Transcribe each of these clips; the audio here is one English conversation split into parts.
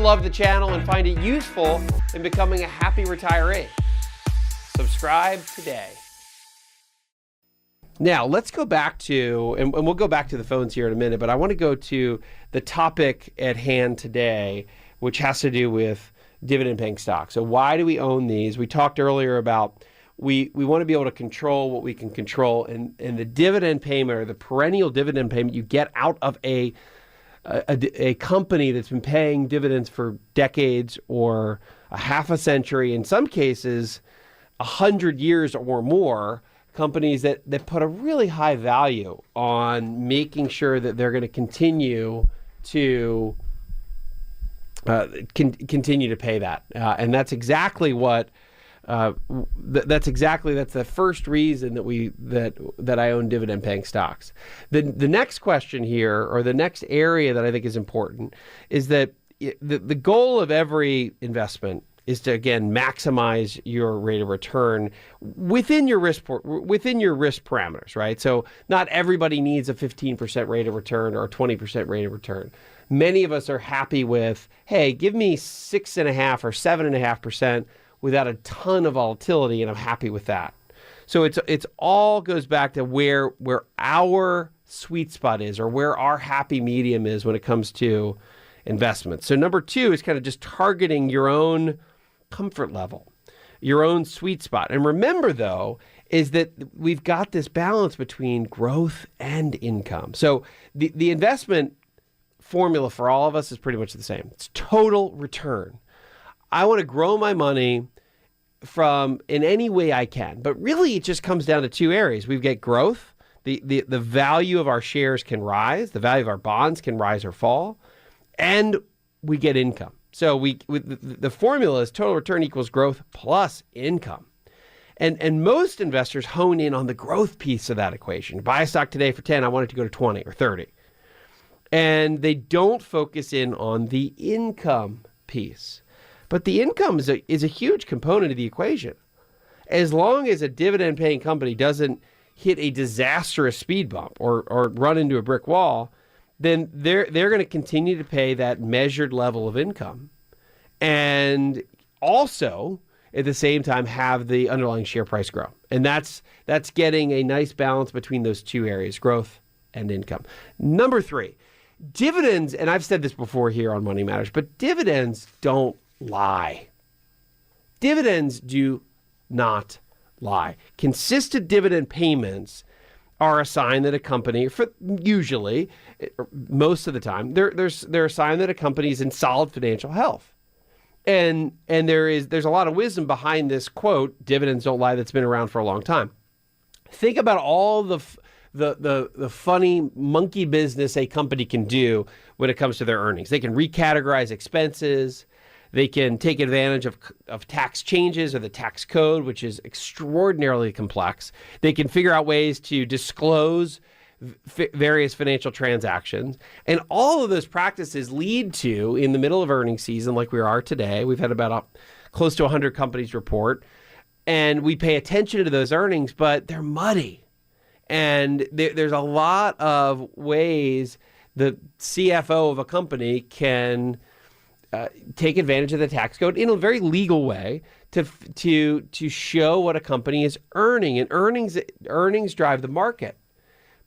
love the channel and find it useful in becoming a happy retiree. Subscribe today. Now, let's go back to, and we'll go back to the phones here in a minute, but I want to go to the topic at hand today, which has to do with dividend-paying stocks. So why do we own these? We talked earlier about we want to be able to control what we can control, and the dividend payment, or the perennial dividend payment you get out of a company that's been paying dividends for decades or a half a century, in some cases 100 years or more, companies that put a really high value on making sure that they're going to continue to continue to pay that, and that's exactly what that's the first reason that I own dividend paying stocks. The next question here, or the next area that I think is important, is that the goal of every investment is to, again, maximize your rate of return within your risk parameters, right? So not everybody needs a 15% rate of return or a 20% rate of return. Many of us are happy with, hey, give me 6.5 or 7.5% without a ton of volatility, and I'm happy with that. So it's all goes back to where our sweet spot is, or where our happy medium is when it comes to investments. So number two is kind of just targeting your own comfort level, your own sweet spot. And remember, though, is that we've got this balance between growth and income. So the investment formula for all of us is pretty much the same. It's total return. I want to grow my money from in any way I can, but really it just comes down to two areas. We get growth. The value of our shares can rise. The value of our bonds can rise or fall, and we get income. So the formula is total return equals growth plus income. And most investors hone in on the growth piece of that equation. Buy a stock today for 10, I want it to go to 20 or 30. And they don't focus in on the income piece. But the income is a huge component of the equation. As long as a dividend paying company doesn't hit a disastrous speed bump or run into a brick wall, then they're going to continue to pay that measured level of income, and also at the same time have the underlying share price grow. And that's getting a nice balance between those two areas, growth and income. Number three, dividends, and I've said this before here on Money Matters, but dividends don't lie. Dividends do not lie. Consistent dividend payments are a sign that a company, usually, most of the time, they're a sign that a company is in solid financial health. And there's a lot of wisdom behind this quote, dividends don't lie, that's been around for a long time. Think about all the funny monkey business a company can do when it comes to their earnings. They can recategorize expenses. They can take advantage of tax changes or the tax code, which is extraordinarily complex. They can figure out ways to disclose various financial transactions. And all of those practices lead to, in the middle of earnings season, like we are today, we've had about close to 100 companies report, and we pay attention to those earnings, but they're muddy. And there's a lot of ways the CFO of a company can take advantage of the tax code in a very legal way to show what a company is earning, and earnings drive the market.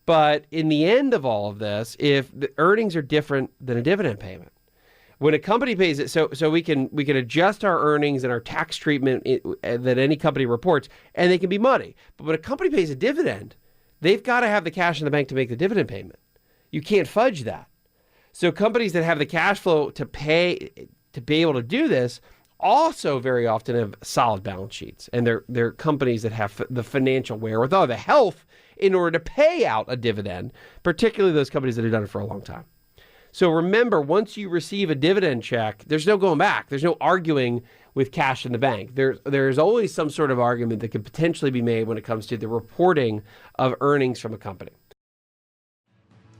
But in the end of all of this, if the earnings are different than a dividend payment, when a company pays it, so we can adjust our earnings and our tax treatment that any company reports, and they can be muddy. But when a company pays a dividend, they've got to have the cash in the bank to make the dividend payment. You can't fudge that. So companies that have the cash flow to be able to do this also very often have solid balance sheets, and they're companies that have the financial wherewithal, the health in order to pay out a dividend, particularly those companies that have done it for a long time. So remember, once you receive a dividend check, there's no going back. There's no arguing with cash in the bank. There's always some sort of argument that could potentially be made when it comes to the reporting of earnings from a company.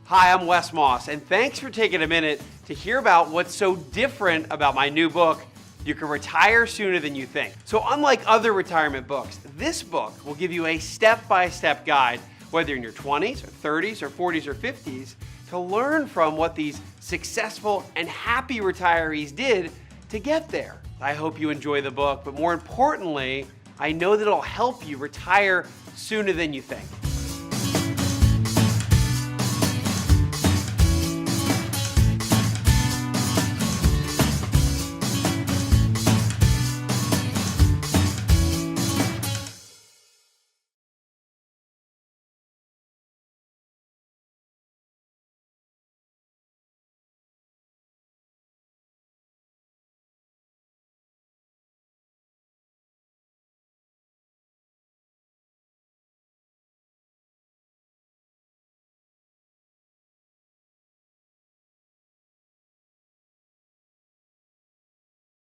Hi, I'm Wes Moss, and thanks for taking a minute to hear about what's so different about my new book, You Can Retire Sooner Than You Think. So unlike other retirement books, this book will give you a step-by-step guide, whether you're in your 20s or 30s or 40s or 50s, to learn from what these successful and happy retirees did to get there. I hope you enjoy the book, but more importantly, I know that it'll help you retire sooner than you think.